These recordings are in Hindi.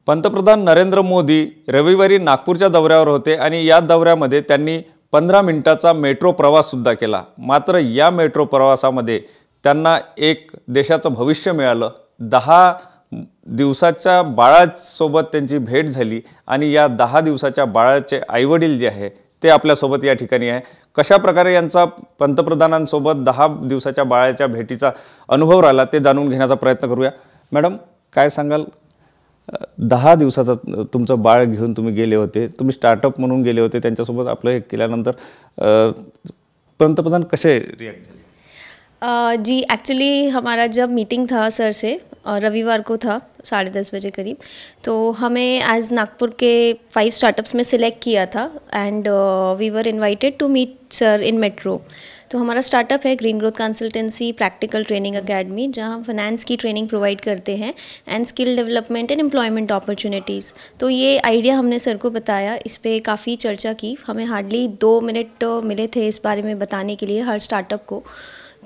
पंतप्रधान नरेंद्र मोदी रविवारी नागपूरच्या दौऱ्यावर होते आणि या दौऱ्यामध्ये त्यांनी 15 मिनिटाचा मेट्रो प्रवास सुद्धा केला। मात्र या मेट्रो प्रवासामध्ये त्यांना एक देशाचं भविष्य मिळालं। 10 दिवसाच्या बाळासोबत त्यांची भेट झाली आणि या 10 दिवसाच्या बाळाचे आईवडील जे आहे ते आपल्यासोबत या ठिकाणी आहे। कशा प्रकारे यांचा पंतप्रधानांसोबत 10 दिवसाच्या बाळाच्या भेटीचा अनुभव राहिला ते जाणून घेण्याचा प्रयत्न करूया। मॅडम, काय सांगाल? 10 दिवसाचा तुमचं बाळ घेऊन तुम्ही गेले होते, तुम्ही स्टार्टअप म्हणून गेले होते, त्यांच्यासोबत आपलं हे केल्यानंतर पंतप्रधान कसे रिएक्ट झाले? जी एक्चुअली हमारा जब मीटिंग था सर से रविवार को था 10:30 बजे करीब, तो हमें एज नागपुर के 5 स्टार्टअप्स में सिलेक्ट किया था and we were invited to meet sir in metro. तो हमारा स्टार्टअप है green growth consultancy practical training academy, जहां हम फाइनेंस की ट्रेनिंग प्रोवाइड करते हैं and skill development and employment opportunities. तो ये आइडिया हमने सर को बताया, इस पर काफ़ी चर्चा की। हमें हार्डली 2 मिनट मिले थे इस बारे में बताने के लिए हर स्टार्टअप को।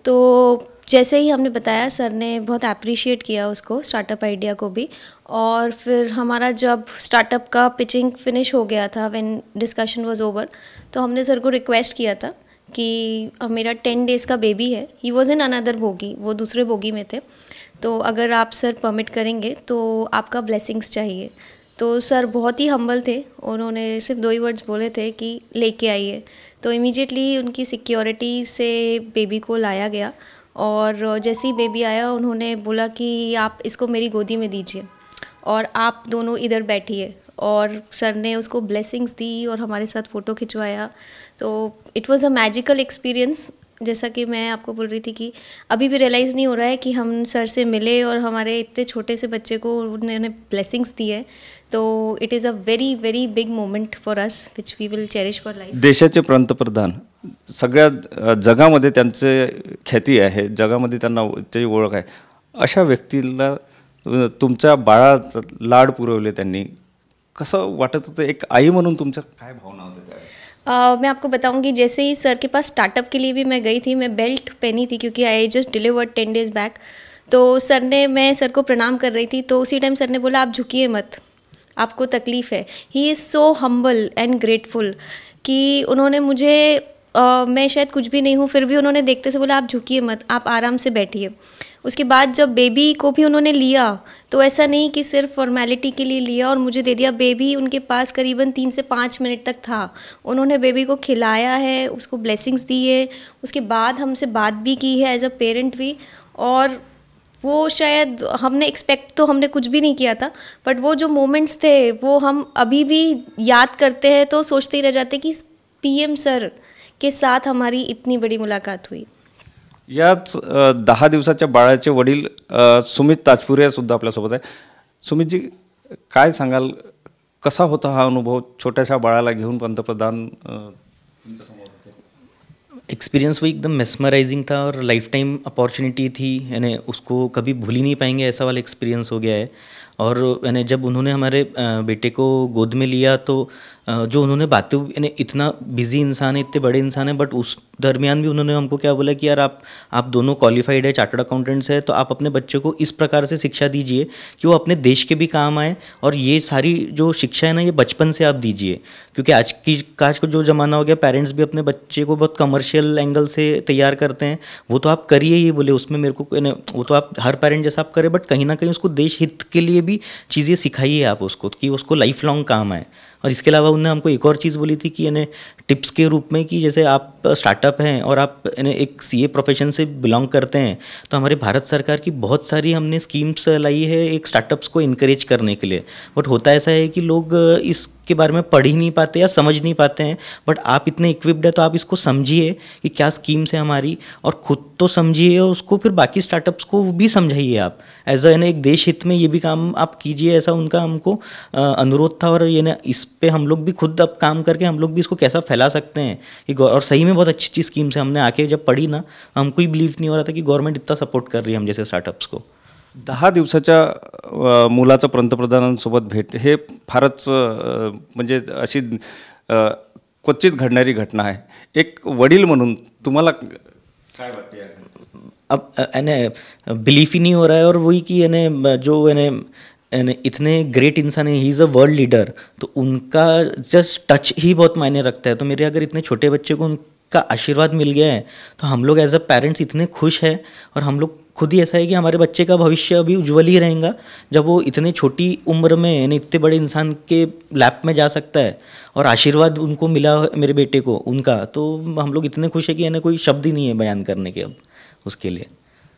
तो जैसे ही हमने बताया, सर ने बहुत अप्रिशिएट किया उसको, स्टार्टअप आइडिया को भी। और फिर हमारा जब स्टार्टअप का पिचिंग फिनिश हो गया था, व्हेन डिस्कशन वाज ओवर, तो हमने सर को रिक्वेस्ट किया था कि मेरा 10 डेज़ का बेबी है, he was in another bogie, वो दूसरे बोगी में थे, तो अगर आप सर परमिट करेंगे तो आपका ब्लेसिंग्स चाहिए। तो सर बहुत ही हम्बल थे, उन्होंने सिर्फ 2 ही वर्ड्स बोले थे कि लेके आइए। तो इमीडिएटली उनकी सिक्योरिटी से बेबी को लाया गया और जैसे ही बेबी आया उन्होंने बोला कि आप इसको मेरी गोदी में दीजिए और आप दोनों इधर बैठिए। और सर ने उसको ब्लेसिंग्स दी और हमारे साथ फ़ोटो खिंचवाया। तो it was a magical experience. जैसा कि मैं आपको बोल रही थी कि अभी भी रियलाइज़ नहीं हो रहा है कि हम सर से मिले और हमारे इतने छोटे से बच्चे को उन्होंने ब्लेसिंग्स दी है। तो it is a very very big moment for us which we will cherish for life. देशाचे पंतप्रधान सगळ्या जगामध्ये त्यांचे ख्याती आहे, जगामध्ये त्यांना त्याची ओळख आहे। अशा व्यक्तीला तुमच्या बाळाचा लाड पुरवले त्यांनी, कसं वाटत होतं? एक आई म्हणून तुमच्या काय भावना होत्या त्यावेळेस? मैं आपको बताऊंगी, जैसे ही सर के पास स्टार्टअप के लिए भी मैं गई थी, मैं बेल्ट पहनी थी क्योंकि I just delivered 10 days back. तो सर ने, मैं सर को प्रणाम कर रही थी, तो उसी टाइम सर ने बोला आप झुकिए मत, आपको तकलीफ़ है। He is so humble and grateful कि उन्होंने मुझे मैं शायद कुछ भी नहीं हूँ, फिर भी उन्होंने देखते से बोला आप झुकिए मत, आप आराम से बैठिए। उसके बाद जब बेबी को भी उन्होंने लिया, तो ऐसा नहीं कि सिर्फ फॉर्मेलिटी के लिए लिया और मुझे दे दिया। बेबी उनके पास करीबन 3 से 5 मिनट तक था। उन्होंने बेबी को खिलाया है, उसको ब्लेसिंग्स दी है, उसके बाद हमसे बात भी की है एज अ पेरेंट भी। और वो शायद हमने एक्सपेक्ट तो हमने कुछ भी नहीं किया था, बट वो जो मोमेंट्स थे वो हम अभी भी याद करते हैं तो सोचते ही रह जाते कि पीएम सर के साथ हमारी इतनी बड़ी मुलाकात हुई। याच 10 दिवसाच्या बाळाचे वडील सुमित ताजपुरे सुद्धा आपल्यासोबत आहे। सुमितजी, काय सांगाल, कसा होता हा अनुभव? छोट्याशा बाळाला घेऊन पंतप्रधान तुमच्यासमोर होते। एक्सपीरियंस वो एकदम मेस्मराइजिंग था और लाइफ टाइम अपॉर्चुनिटी थी, यानी उसको कभी भूल ही नहीं पाएंगे, ऐसा वाला एक्सपीरियंस हो गया है। और यानी जब उन्होंने हमारे बेटे को गोद में लिया तो जो उन्होंने बातें, यानी इतना बिजी इंसान है, इतने बड़े इंसान है, बट उस दरमियान भी उन्होंने हमको क्या बोला कि यार आप दोनों क्वालिफाइड है, चार्टर्ड अकाउंटेंट्स है, तो आप अपने बच्चे को इस प्रकार से शिक्षा दीजिए कि वो अपने देश के भी काम आए। और ये सारी जो शिक्षा है ना, ये बचपन से आप दीजिए, क्योंकि आज का जो ज़माना हो गया, पेरेंट्स भी अपने बच्चे को बहुत कमर्शियल एंगल से तैयार करते हैं। वो तो आप करिए, ये बोले उसमें मेरे को, वो तो आप हर पेरेंट जैसा आप करें, बट कहीं ना कहीं उसको देश हित के लिए भी चीज़ें सिखाइए आप उसको, कि उसको लाइफ लॉन्ग काम आए। और इसके अलावा उन्होंने हमको एक और चीज़ बोली थी कि यानी टिप्स के रूप में, कि जैसे आप स्टार्टअप हैं और आप यानी एक सीए प्रोफेशन से बिलोंग करते हैं, तो हमारे भारत सरकार की बहुत सारी हमने स्कीम्स लाई है एक स्टार्टअप्स को इनकरेज करने के लिए। बट होता ऐसा है कि लोग इसके बारे में पढ़ ही नहीं पाते या समझ नहीं पाते हैं। बट आप इतने इक्विप्ड है तो आप इसको समझिए कि क्या स्कीम्स है हमारी, और ख़ुद तो समझिए और उसको फिर बाकी स्टार्टअप्स को भी समझाइए आप। एज यानी एक देश हित में ये भी काम आप कीजिए, ऐसा उनका हमको अनुरोध था। और ये ना, इस पे हम लोग भी खुद अब काम करके हम लोग भी इसको कैसा फैला सकते हैं। और सही में बहुत अच्छी अच्छी स्कीम्स है, हमने आके जब पढ़ी ना, हमको ही बिलीव नहीं हो रहा था कि गवर्नमेंट इतना सपोर्ट कर रही है हम जैसे स्टार्टअप्स को। 10 दिवसाच्या मुलाचं पंतप्रधानांसोबत भेट हे फारच म्हणजे अशी क्वचित घडणारी घटना आहे। एक वडील म्हणून तुम्हाला काय वाटते? अब यानी बिलीफ ही नहीं हो रहा है। और वही कि यानी जो यानी इतने ग्रेट इंसान है, he is a world leader, तो उनका जस्ट टच ही बहुत मायने रखता है। तो मेरे अगर इतने छोटे बच्चे को उनका आशीर्वाद मिल गया है तो हम लोग एज अ पेरेंट्स इतने खुश हैं, और हम लोग खुद ही ऐसा है कि हमारे बच्चे का भविष्य अभी उज्जवल ही रहेगा जब वो इतनी छोटी उम्र में यानी इतने बड़े इंसान के लैप में जा सकता है और आशीर्वाद उनको मिला मेरे बेटे को उनका, तो हम लोग इतने खुश है कि यानी कोई शब्द ही नहीं है बयान करने के अब उसके लिए।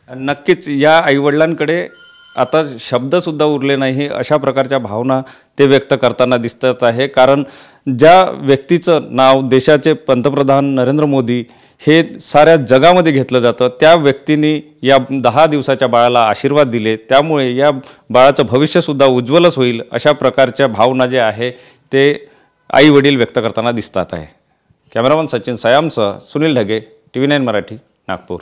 नक्कीच या आईवडिलांकडे आता शब्दसुद्धा उरले नाही अशा प्रकारच्या भावना ते व्यक्त करताना दिसत आहे। कारण ज्या व्यक्तीचं नाव देशाचे पंतप्रधान नरेंद्र मोदी हे साऱ्या जगामध्ये घेतलं जातं, त्या व्यक्तींनी या 10 दिवसाच्या बाळाला आशीर्वाद दिले, त्यामुळे या बाळाचं भविष्यसुद्धा उज्ज्वलच होईल अशा प्रकारच्या भावना जे आहे ते आई वडील व्यक्त करताना दिसतात आहे। कॅमेरामन सचिन सयामसह सुनील ढगे, TV9 मराठी, नागपूर।